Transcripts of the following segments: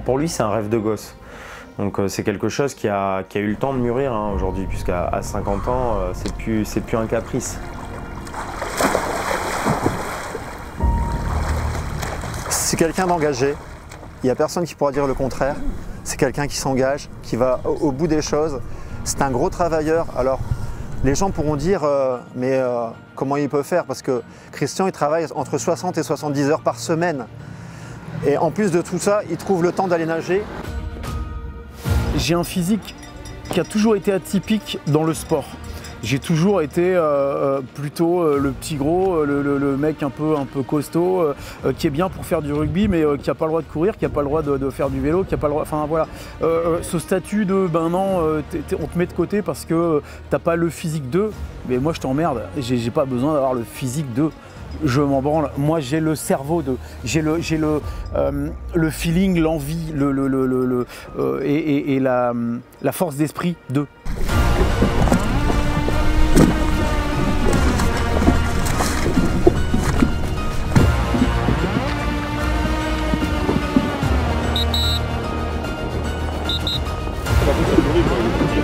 Pour lui, c'est un rêve de gosse. Donc c'est quelque chose qui a eu le temps de mûrir hein, aujourd'hui, puisqu'à 50 ans, c'est plus un caprice. C'est quelqu'un d'engagé, il n'y a personne qui pourra dire le contraire. C'est quelqu'un qui s'engage, qui va au bout des choses. C'est un gros travailleur. Alors les gens pourront dire comment il peut faire, parce que Christian il travaille entre 60 et 70 heures par semaine. Et en plus de tout ça, il trouve le temps d'aller nager. J'ai un physique qui a toujours été atypique dans le sport. J'ai toujours été plutôt le petit gros, le mec un peu costaud, qui est bien pour faire du rugby, mais qui n'a pas le droit de courir, qui n'a pas le droit de faire du vélo, qui n'a pas le droit. Enfin voilà, ce statut de non, on te met de côté parce que t'as pas le physique d'eux. Mais moi je t'emmerde, j'ai pas besoin d'avoir le physique d'eux. Je m'en branle. Moi, j'ai le cerveau de, j'ai le feeling, l'envie, et la force d'esprit de.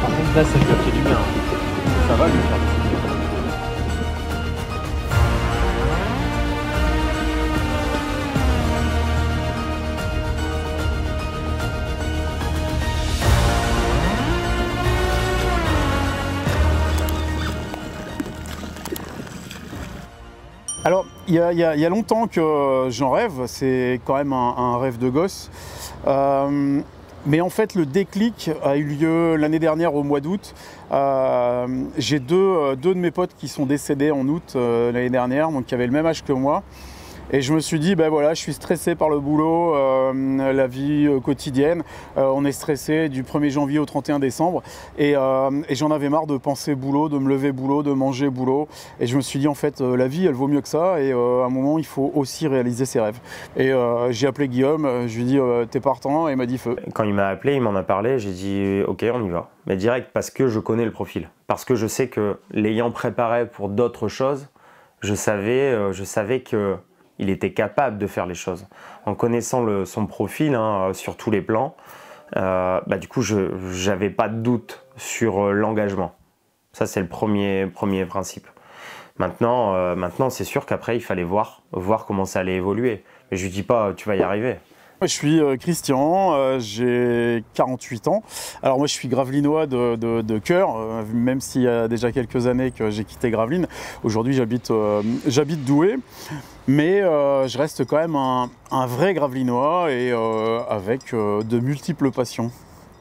Par contre, là, ça lui a fait du bien. Ça va lui faire. Alors, il y a longtemps que j'en rêve, c'est quand même un rêve de gosse. Mais en fait, le déclic a eu lieu l'année dernière au mois d'août. J'ai deux de mes potes qui sont décédés en août l'année dernière, donc qui avaient le même âge que moi. Et je me suis dit, ben voilà, je suis stressé par le boulot, la vie quotidienne. On est stressé du 1er janvier au 31 décembre. Et j'en avais marre de penser boulot, de me lever boulot, de manger boulot. Et je me suis dit, en fait, la vie, elle vaut mieux que ça. Et à un moment, il faut aussi réaliser ses rêves. Et j'ai appelé Guillaume, je lui ai dit, t'es partant? Et il m'a dit feu. Quand il m'a appelé, il m'en a parlé, j'ai dit, ok, on y va. Mais direct, parce que je connais le profil. Parce que je sais que l'ayant préparé pour d'autres choses, je savais que il était capable de faire les choses. En connaissant son profil hein, sur tous les plans, du coup, je n'avais pas de doute sur l'engagement. Ça, c'est le premier principe. Maintenant c'est sûr qu'après, il fallait voir comment ça allait évoluer. Mais je ne lui dis pas, tu vas y arriver. Je suis Christian, j'ai 48 ans. Alors moi je suis gravelinois de cœur, même s'il y a déjà quelques années que j'ai quitté Gravelines. Aujourd'hui j'habite Douai, mais je reste quand même un vrai gravelinois et avec de multiples passions.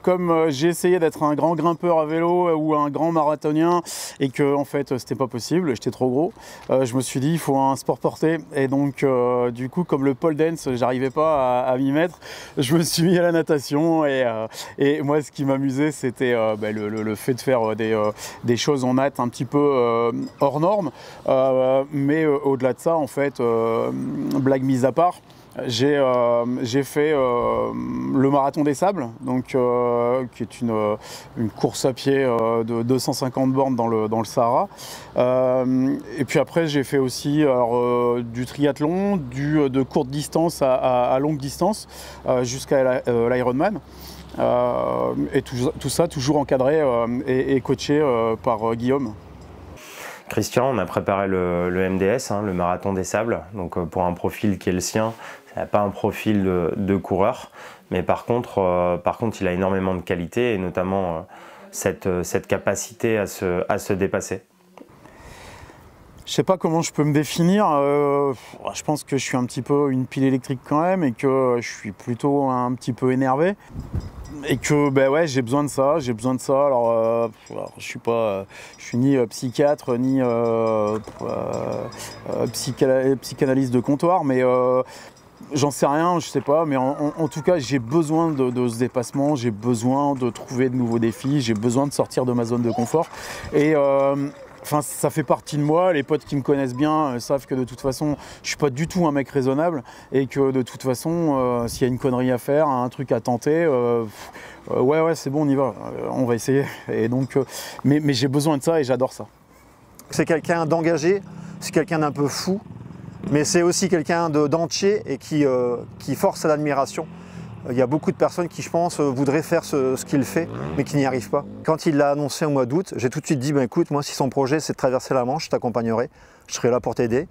Comme j'ai essayé d'être un grand grimpeur à vélo ou un grand marathonien et que en fait c'était pas possible, j'étais trop gros, je me suis dit il faut un sport porté et donc du coup comme le pole dance j'arrivais pas à m'y mettre, je me suis mis à la natation et moi ce qui m'amusait c'était le fait de faire des choses en natte un petit peu hors normes, mais au-delà de ça en fait, blague mise à part, j'ai fait le marathon des sables, donc, qui est une course à pied de 250 bornes dans le Sahara. Et puis après, j'ai fait aussi du triathlon, de courte distance à longue distance, jusqu'à l'Ironman. Et tout ça toujours encadré et coaché par Guillaume. Christian, on a préparé le MDS, hein, le marathon des sables, donc pour un profil qui est le sien, ça n'a pas un profil de coureur, mais par contre, il a énormément de qualités et notamment cette capacité à se dépasser. Je sais pas comment je peux me définir, je pense que je suis un petit peu une pile électrique quand même et que je suis plutôt un petit peu énervé. Et que ouais, j'ai besoin de ça. Alors je suis ni psychiatre ni psychanalyste de comptoir, mais j'en sais rien, je sais pas. Mais en tout cas, j'ai besoin de ce dépassement, j'ai besoin de trouver de nouveaux défis, j'ai besoin de sortir de ma zone de confort. Et enfin, ça fait partie de moi, les potes qui me connaissent bien savent que de toute façon, je suis pas du tout un mec raisonnable et que de toute façon, s'il y a une connerie à faire, un truc à tenter, ouais, c'est bon, on y va, on va essayer. Et donc, mais j'ai besoin de ça et j'adore ça. C'est quelqu'un d'engagé, c'est quelqu'un d'un peu fou, mais c'est aussi quelqu'un d'entier et qui force à l'admiration. Il y a beaucoup de personnes qui, je pense, voudraient faire ce qu'il fait, mais qui n'y arrivent pas. Quand il l'a annoncé au mois d'août, j'ai tout de suite dit, écoute, moi, si son projet, c'est de traverser la Manche, je t'accompagnerai, je serai là pour t'aider.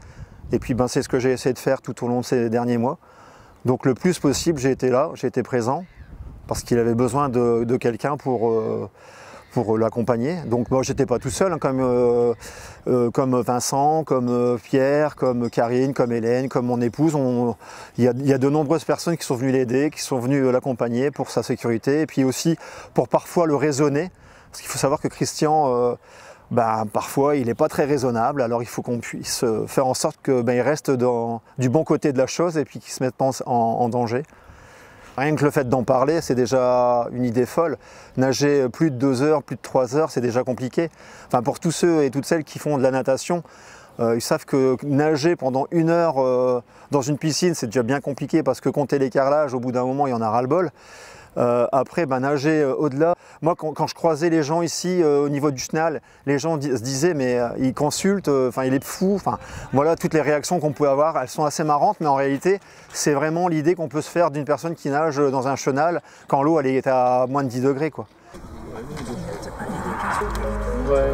Et puis, c'est ce que j'ai essayé de faire tout au long de ces derniers mois. Donc, le plus possible, j'ai été là, j'ai été présent, parce qu'il avait besoin de quelqu'un pour l'accompagner. Donc moi j'étais pas tout seul, hein, comme Vincent, comme Pierre, comme Karine, comme Hélène, comme mon épouse. Il y a de nombreuses personnes qui sont venues l'aider, qui sont venues l'accompagner pour sa sécurité et puis aussi pour parfois le raisonner. Parce qu'il faut savoir que Christian, parfois il n'est pas très raisonnable, alors il faut qu'on puisse faire en sorte qu'il reste du bon côté de la chose et puis qu'il ne se mette pas en danger. Rien que le fait d'en parler, c'est déjà une idée folle. Nager plus de 2 heures, plus de 3 heures, c'est déjà compliqué. Enfin, pour tous ceux et toutes celles qui font de la natation, ils savent que nager pendant 1 heure dans une piscine, c'est déjà bien compliqué parce que compter les carrelages, au bout d'un moment, il y en a ras-le-bol. Après, nager au-delà. Moi, quand je croisais les gens ici au niveau du chenal, les gens se disaient, mais il consulte, il est fou. Voilà, toutes les réactions qu'on pouvait avoir, elles sont assez marrantes, mais en réalité, c'est vraiment l'idée qu'on peut se faire d'une personne qui nage dans un chenal quand l'eau elle est à moins de 10 degrés, quoi. Ouais.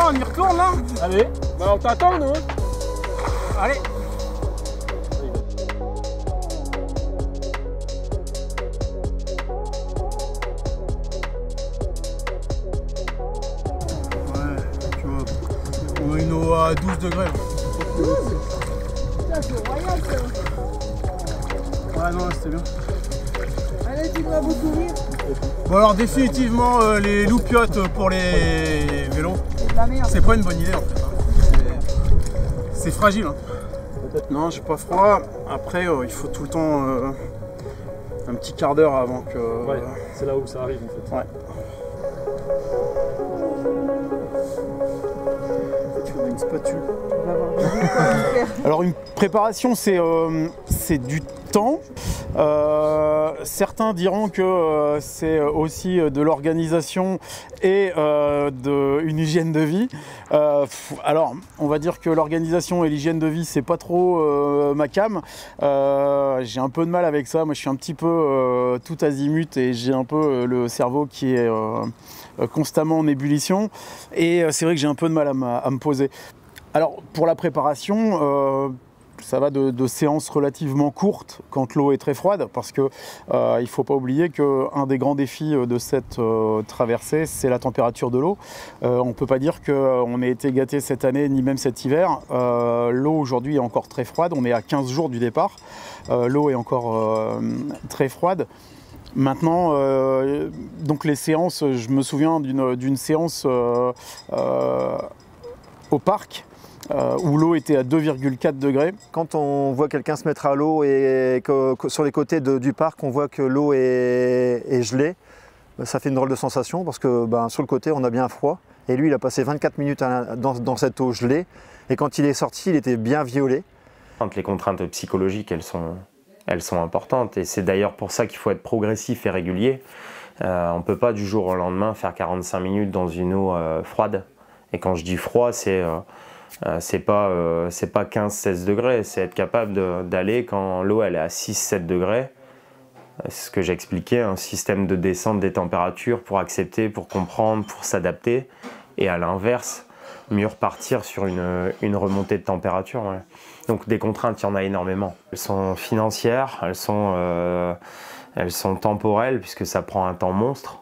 On y retourne là? Allez, on t'attend nous. Allez. Ouais, tu vois, on a une eau à 12 degrés. Putain, c'est royal ça. Ouais, non, c'était bien. Allez, tu dois vous courir. Bon alors définitivement les loupiottes pour les vélos, c'est pas une bonne idée en fait. C'est fragile. Hein. Non, j'ai pas froid. Après, il faut tout le temps un petit quart d'heure avant que. Ouais, c'est là où ça arrive en fait. Ouais. Tu veux une spatule? Alors une préparation, c'est du temps. Certains diront que c'est aussi de l'organisation et d'une hygiène de vie. Alors, on va dire que l'organisation et l'hygiène de vie, c'est pas trop ma came. J'ai un peu de mal avec ça. Moi, je suis un petit peu tout azimut et j'ai un peu le cerveau qui est constamment en ébullition. Et c'est vrai que j'ai un peu de mal à me poser. Alors, pour la préparation, ça va de séances relativement courtes quand l'eau est très froide, parce que il ne faut pas oublier qu'un des grands défis de cette traversée, c'est la température de l'eau. On ne peut pas dire qu'on ait été gâté cette année, ni même cet hiver. L'eau aujourd'hui est encore très froide, on est à 15 jours du départ. L'eau est encore très froide. Maintenant, donc les séances, je me souviens d'une séance au parc, où l'eau était à 2,4 degrés. Quand on voit quelqu'un se mettre à l'eau et que sur les côtés du parc, on voit que l'eau est gelée, ça fait une drôle de sensation parce que sur le côté, on a bien froid. Et lui, il a passé 24 minutes dans cette eau gelée. Et quand il est sorti, il était bien violet. Les contraintes psychologiques, elles sont importantes. Et c'est d'ailleurs pour ça qu'il faut être progressif et régulier. On ne peut pas du jour au lendemain faire 45 minutes dans une eau froide. Et quand je dis froid, c'est pas 15-16 degrés, c'est être capable d'aller quand l'eau elle est à 6-7 degrés. C'est ce que j'expliquais, un système de descente des températures pour accepter, pour comprendre, pour s'adapter. Et à l'inverse, mieux repartir sur une remontée de température. Ouais. Donc des contraintes, il y en a énormément. Elles sont financières, elles sont temporelles puisque ça prend un temps monstre.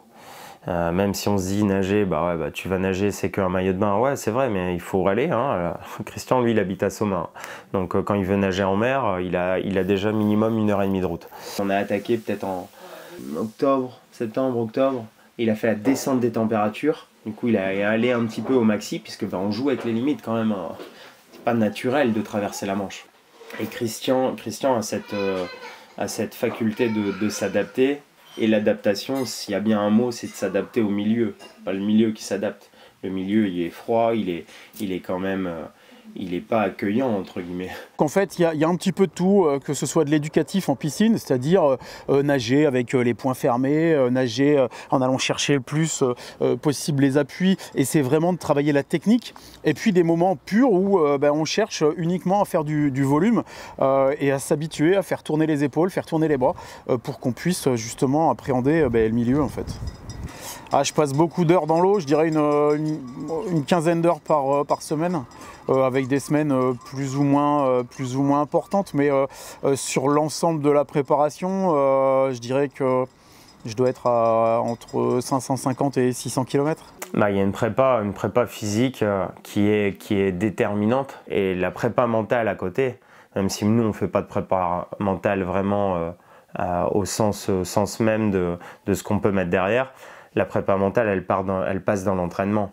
Même si on se dit nager, tu vas nager, c'est qu'un maillot de bain. Ouais, c'est vrai, mais il faut aller. Hein. Christian, lui, il habite à Sommin. Donc, quand il veut nager en mer, il a déjà minimum 1h30 de route. On a attaqué peut-être en septembre-octobre. Il a fait la descente des températures. Du coup, il est allé un petit peu au maxi, puisque on joue avec les limites quand même. C'est pas naturel de traverser la Manche. Et Christian a cette faculté de s'adapter. Et l'adaptation, s'il y a bien un mot, c'est de s'adapter au milieu, pas le milieu qui s'adapte. Le milieu, il est froid, il est quand même... il n'est pas accueillant, entre guillemets. En fait, il y a un petit peu de tout, que ce soit de l'éducatif en piscine, c'est-à-dire nager avec les poings fermés, nager en allant chercher le plus possible les appuis, et c'est vraiment de travailler la technique. Et puis des moments purs où on cherche uniquement à faire du volume et à s'habituer à faire tourner les épaules, faire tourner les bras, pour qu'on puisse justement appréhender le milieu en fait. Ah, je passe beaucoup d'heures dans l'eau, je dirais une quinzaine d'heures par semaine, avec des semaines plus ou moins importantes, mais sur l'ensemble de la préparation, je dirais que je dois être entre 550 et 600 km. Bah, il y a une prépa physique qui est déterminante, et la prépa mentale à côté, même si nous on ne fait pas de prépa mentale vraiment au sens même de ce qu'on peut mettre derrière. La prépa mentale, elle passe dans l'entraînement.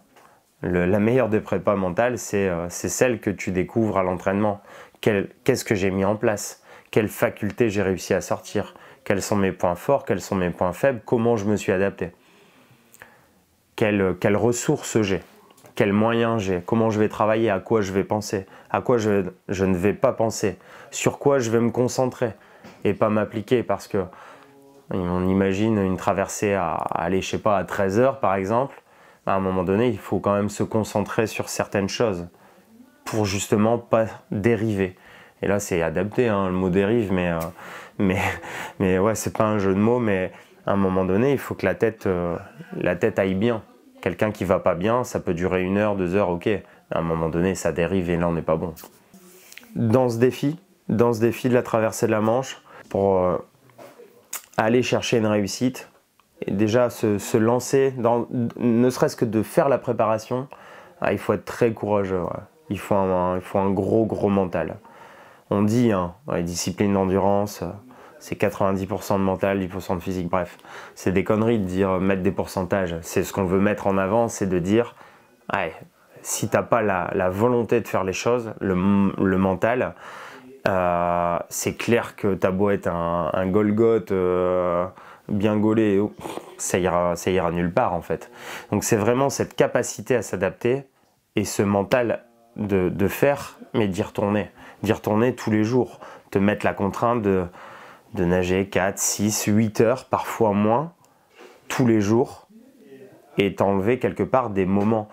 La meilleure des prépas mentales, c'est celle que tu découvres à l'entraînement. Qu'est-ce que j'ai mis en place? Quelles facultés j'ai réussi à sortir? Quels sont mes points forts? Quels sont mes points faibles? Comment je me suis adapté? Quelles ressources j'ai? Quels moyens j'ai? Comment je vais travailler? À quoi je vais penser? À quoi je ne vais pas penser? Sur quoi je vais me concentrer? Et pas m'appliquer, parce que on imagine une traversée à 13 heures par exemple. À un moment donné, il faut quand même se concentrer sur certaines choses pour justement pas dériver. Et là, c'est adapté, hein, le mot dérive, mais ouais, c'est pas un jeu de mots, mais à un moment donné, il faut que la tête aille bien. Quelqu'un qui va pas bien, ça peut durer 1 heure, 2 heures, ok. À un moment donné, ça dérive et là, on n'est pas bon. Dans ce défi de la traversée de la Manche, pour aller chercher une réussite, et déjà se lancer, ne serait-ce que de faire la préparation, il faut être très courageux. Ouais. Il faut un gros mental. On dit, hein, dans les disciplines d'endurance, c'est 90% de mental, 10% de physique, bref. C'est des conneries de dire mettre des pourcentages. C'est ce qu'on veut mettre en avant, c'est de dire, ouais, si t'as pas la volonté de faire les choses, le mental, c'est clair que t'as beau être un Golgoth bien gaulé, ça ira nulle part en fait. Donc c'est vraiment cette capacité à s'adapter et ce mental de faire, mais d'y retourner tous les jours, te mettre la contrainte de nager 4, 6, 8 heures, parfois moins, tous les jours, et t'enlever quelque part des moments.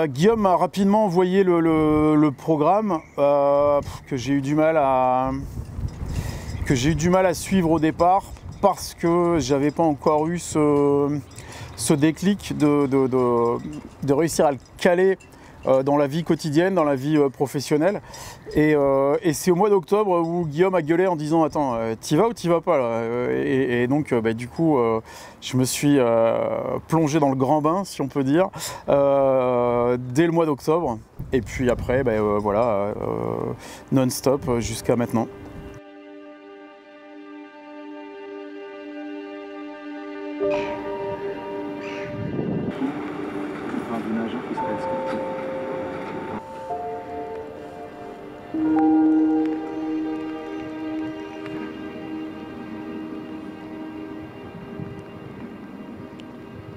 Guillaume m'a rapidement envoyé le programme que j'ai eu du mal à suivre au départ, parce que j'avais pas encore eu ce déclic de réussir à le caler dans la vie quotidienne, dans la vie professionnelle. Et c'est au mois d'octobre où Guillaume a gueulé en disant « Attends, t'y vas ou t'y vas pas là ?» Et donc du coup, je me suis plongé dans le grand bain, si on peut dire, dès le mois d'octobre. Et puis après, voilà, non-stop jusqu'à maintenant.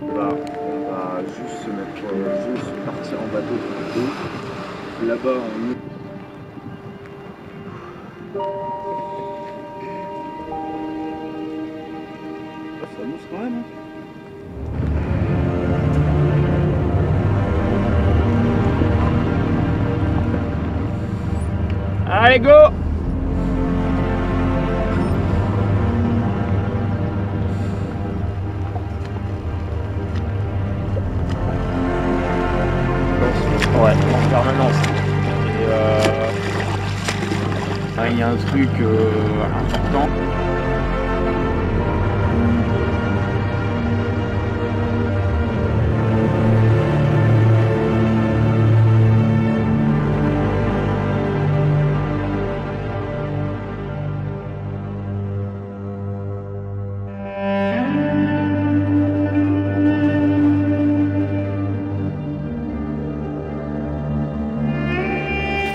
On va juste se mettre, partir en bateau de l'eau. Là-bas, ça mousse quand même. Allez, go! Ouais, en permanence. Et il y a un truc important.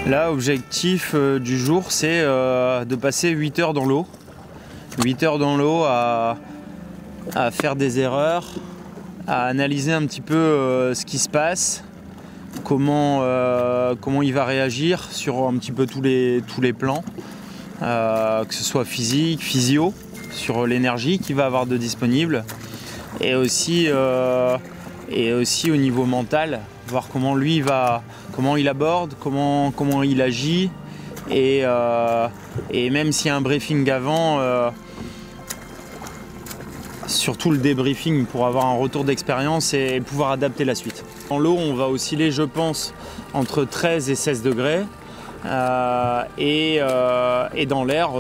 Là, objectif du jour, c'est de passer 8 heures dans l'eau. 8 heures dans l'eau à faire des erreurs, à analyser un petit peu ce qui se passe, comment il va réagir sur un petit peu tous les plans, que ce soit physique, physio, sur l'énergie qu'il va avoir de disponible, et aussi au niveau mental, voir comment il aborde, comment il agit, et même s'il y a un briefing avant, surtout le débriefing pour avoir un retour d'expérience et pouvoir adapter la suite. Dans l'eau, on va osciller, je pense, entre 13 et 16 degrés, et dans l'air,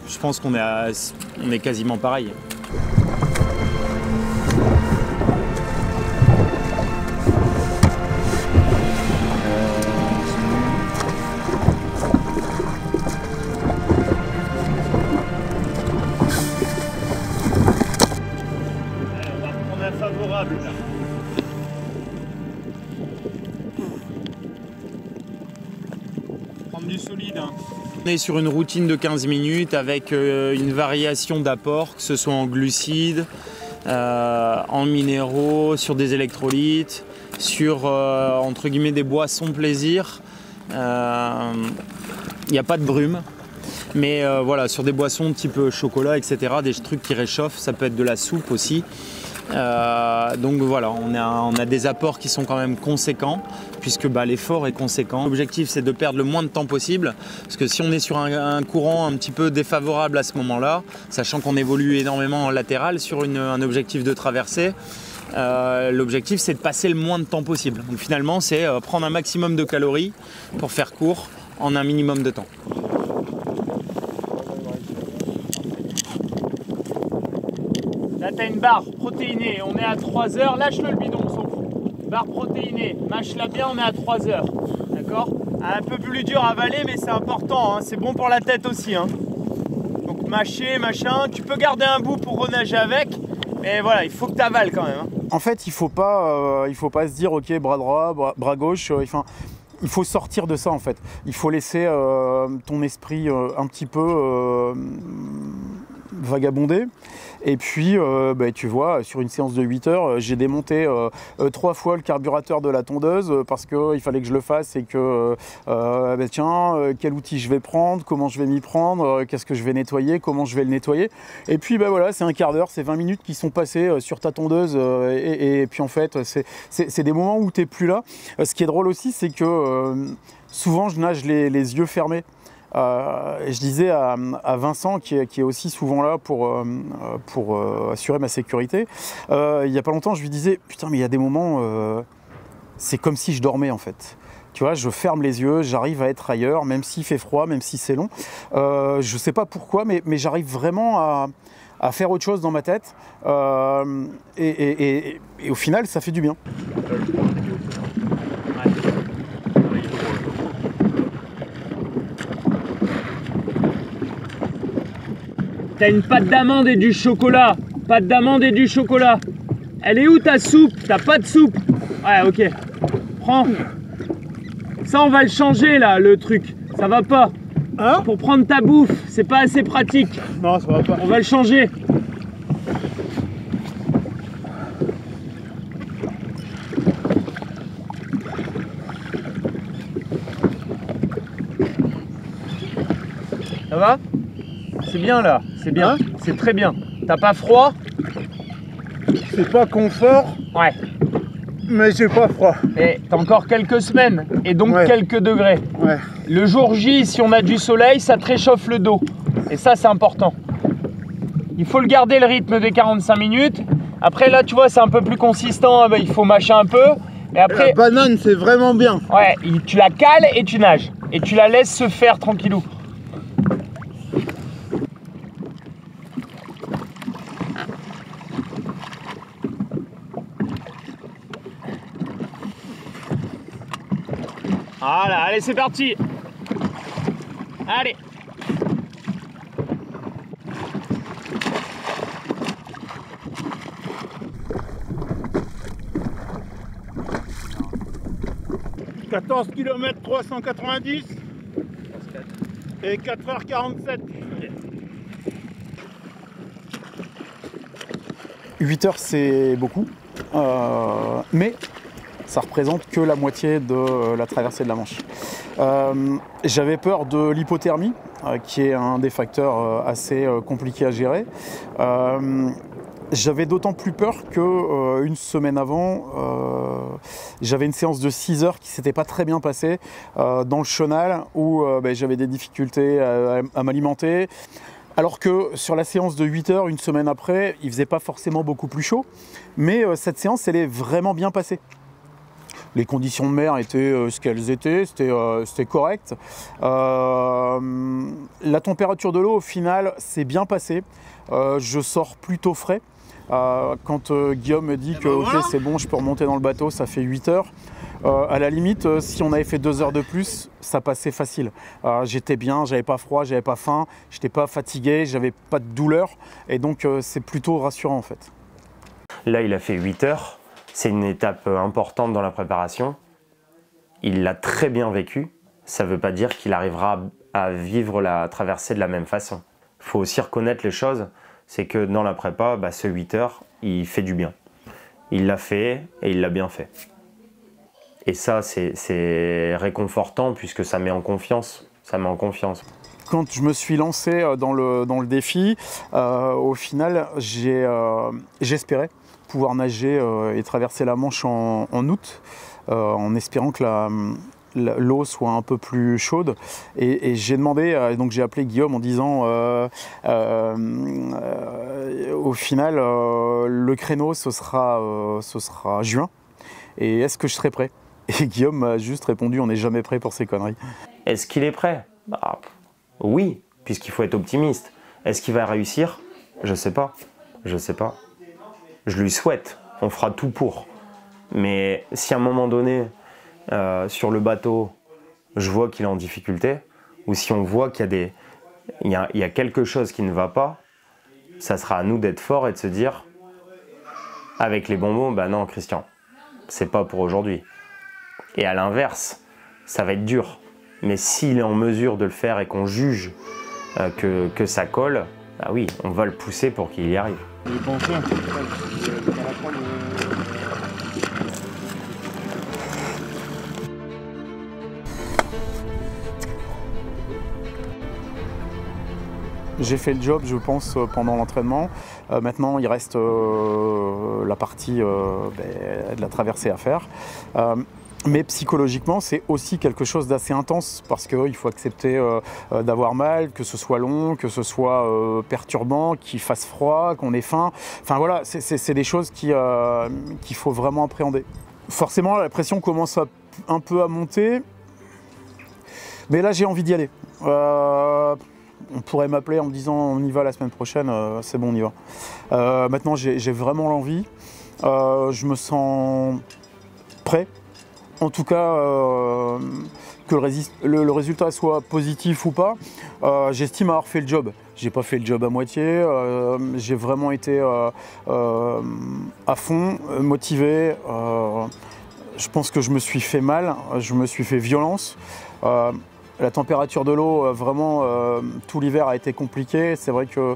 je pense qu'on est quasiment pareil. Favorable là. Prendre du solide. Hein. On est sur une routine de 15 minutes avec une variation d'apport, que ce soit en glucides, en minéraux, sur des électrolytes, sur entre guillemets des boissons plaisir. Il n'y a pas de brume. Mais voilà, sur des boissons type chocolat, etc., des trucs qui réchauffent, ça peut être de la soupe aussi. Donc voilà, on a des apports qui sont quand même conséquents, puisque l'effort est conséquent. L'objectif, c'est de perdre le moins de temps possible, parce que si on est sur un courant un petit peu défavorable à ce moment-là, sachant qu'on évolue énormément en latéral sur un objectif de traversée, l'objectif, c'est de passer le moins de temps possible. Donc finalement, c'est prendre un maximum de calories pour faire court en un minimum de temps. Là, tu as une barre protéinée, on est à 3 heures, lâche-le le bidon, on s'en fout. Barre protéinée, mâche-la bien, on est à 3 heures. D'accord? Un peu plus dur à avaler, mais c'est important, hein. C'est bon pour la tête aussi. Hein. Donc mâcher, machin, tu peux garder un bout pour renager avec, mais voilà, il faut que tu avales quand même. Hein. En fait, il faut pas se dire ok, bras droit, bras gauche, il faut sortir de ça en fait. Il faut laisser ton esprit un petit peu vagabonder. Et puis, tu vois, sur une séance de 8 heures, j'ai démonté 3 fois le carburateur de la tondeuse parce qu'il fallait que je le fasse et que, quel outil je vais prendre, comment je vais m'y prendre, qu'est-ce que je vais nettoyer, comment je vais le nettoyer. Et puis, voilà, c'est un quart d'heure, c'est 20 minutes qui sont passées sur ta tondeuse. Et puis, en fait, c'est des moments où tu n'es plus là. Ce qui est drôle aussi, c'est que souvent, je nage les yeux fermés. Je disais à Vincent, qui est aussi souvent là pour assurer ma sécurité, il n'y a pas longtemps, je lui disais « Putain, mais il y a des moments, c'est comme si je dormais en fait. » Tu vois, je ferme les yeux, j'arrive à être ailleurs, même s'il fait froid, même si c'est long. Je ne sais pas pourquoi, mais j'arrive vraiment à faire autre chose dans ma tête. Et au final, ça fait du bien. T'as une pâte d'amande et du chocolat. Pâte d'amande et du chocolat. Elle est où ta soupe? T'as pas de soupe? Ouais, ok. Prends. Ça, on va le changer là, le truc. Ça va pas. Hein? Pour prendre ta bouffe, c'est pas assez pratique. Non, ça va pas. On va le changer. Ça va? C'est bien là, c'est bien, hein? C'est très bien. T'as pas froid? C'est pas confort, ouais, mais j'ai pas froid. Et t'as encore quelques semaines, et donc ouais, quelques degrés. Ouais. Le jour J, si on a du soleil, ça te réchauffe le dos. Et ça, c'est important. Il faut le garder le rythme des 45 minutes. Après là, tu vois, c'est un peu plus consistant, il faut mâcher un peu. Et après, la banane, c'est vraiment bien. Ouais, tu la cales et tu nages. Et tu la laisses se faire tranquillou. Voilà, allez, c'est parti. Allez. « 14 km 390 et 4h47. 8 heures, c'est beaucoup, mais ça représente que la moitié de la traversée de la Manche. J'avais peur de l'hypothermie, qui est un des facteurs assez compliqués à gérer. J'avais d'autant plus peur que une semaine avant, j'avais une séance de 6 heures qui ne s'était pas très bien passée dans le chenal, où j'avais des difficultés à m'alimenter. Alors que sur la séance de 8 heures, une semaine après, il ne faisait pas forcément beaucoup plus chaud, mais cette séance, elle est vraiment bien passée. Les conditions de mer étaient ce qu'elles étaient, c'était correct. La température de l'eau, au final, s'est bien passée. Je sors plutôt frais. Quand Guillaume me dit que ok, c'est bon, je peux remonter dans le bateau, ça fait 8 heures. À la limite, si on avait fait 2 heures de plus, ça passait facile. J'étais bien, j'avais pas froid, j'avais pas faim, j'étais pas fatigué, j'avais pas de douleur. Et donc, c'est plutôt rassurant en fait. Là, il a fait 8 heures. C'est une étape importante dans la préparation. Il l'a très bien vécu. Ça ne veut pas dire qu'il arrivera à vivre la traversée de la même façon. Il faut aussi reconnaître les choses. C'est que dans la prépa, ce 8 heures, il fait du bien. Il l'a fait et il l'a bien fait. Et ça, c'est réconfortant puisque ça met en confiance. Ça met en confiance. Quand je me suis lancé dans le défi, au final, j'espérais pouvoir nager et traverser la Manche en août, en espérant que l'eau soit un peu plus chaude. Et j'ai demandé, donc j'ai appelé Guillaume en disant au final, le créneau, ce sera juin. Et est-ce que je serai prêt? Et Guillaume m'a juste répondu, on n'est jamais prêt pour ces conneries. Est-ce qu'il est prêt? Oui, puisqu'il faut être optimiste. Est-ce qu'il va réussir? Je sais pas. Je sais pas. Je lui souhaite. On fera tout pour. Mais si à un moment donné, sur le bateau, je vois qu'il est en difficulté, ou si on voit qu'il y a quelque chose qui ne va pas, ça sera à nous d'être forts et de se dire, avec les bonbons, non Christian, c'est pas pour aujourd'hui. Et à l'inverse, ça va être dur. Mais s'il est en mesure de le faire et qu'on juge que ça colle, oui, on va le pousser pour qu'il y arrive. J'ai fait le job, je pense, pendant l'entraînement. Maintenant, il reste la partie de la traversée à faire. Mais psychologiquement, c'est aussi quelque chose d'assez intense parce qu'il faut accepter d'avoir mal, que ce soit long, que ce soit perturbant, qu'il fasse froid, qu'on ait faim. Enfin voilà, c'est des choses qu'il faut vraiment appréhender. Forcément, la pression commence un peu à monter, mais là, j'ai envie d'y aller. On pourrait m'appeler en me disant on y va la semaine prochaine, c'est bon, on y va. Maintenant, j'ai vraiment l'envie. Je me sens prêt. En tout cas, que le résultat soit positif ou pas, j'estime avoir fait le job. J'ai pas fait le job à moitié, j'ai vraiment été à fond, motivé. Je pense que je me suis fait mal, je me suis fait violence. La température de l'eau, vraiment, tout l'hiver a été compliqué. C'est vrai que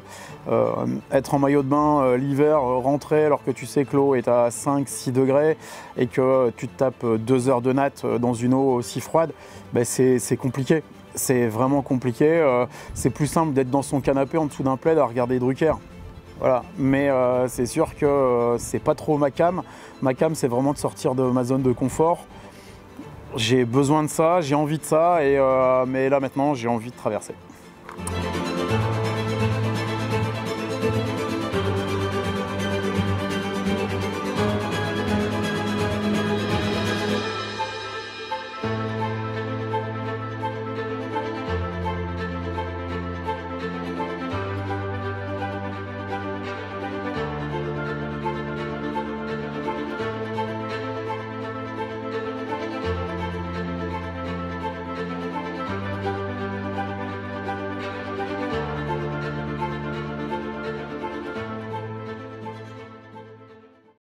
être en maillot de bain l'hiver, rentrer alors que tu sais que l'eau est à 5-6 degrés et que tu te tapes 2 heures de natte dans une eau aussi froide, c'est compliqué. C'est vraiment compliqué. C'est plus simple d'être dans son canapé en dessous d'un plaid à regarder Drucker. Voilà. Mais c'est sûr que c'est pas trop ma cam. Ma cam, c'est vraiment de sortir de ma zone de confort. J'ai besoin de ça, j'ai envie de ça, mais là maintenant j'ai envie de traverser.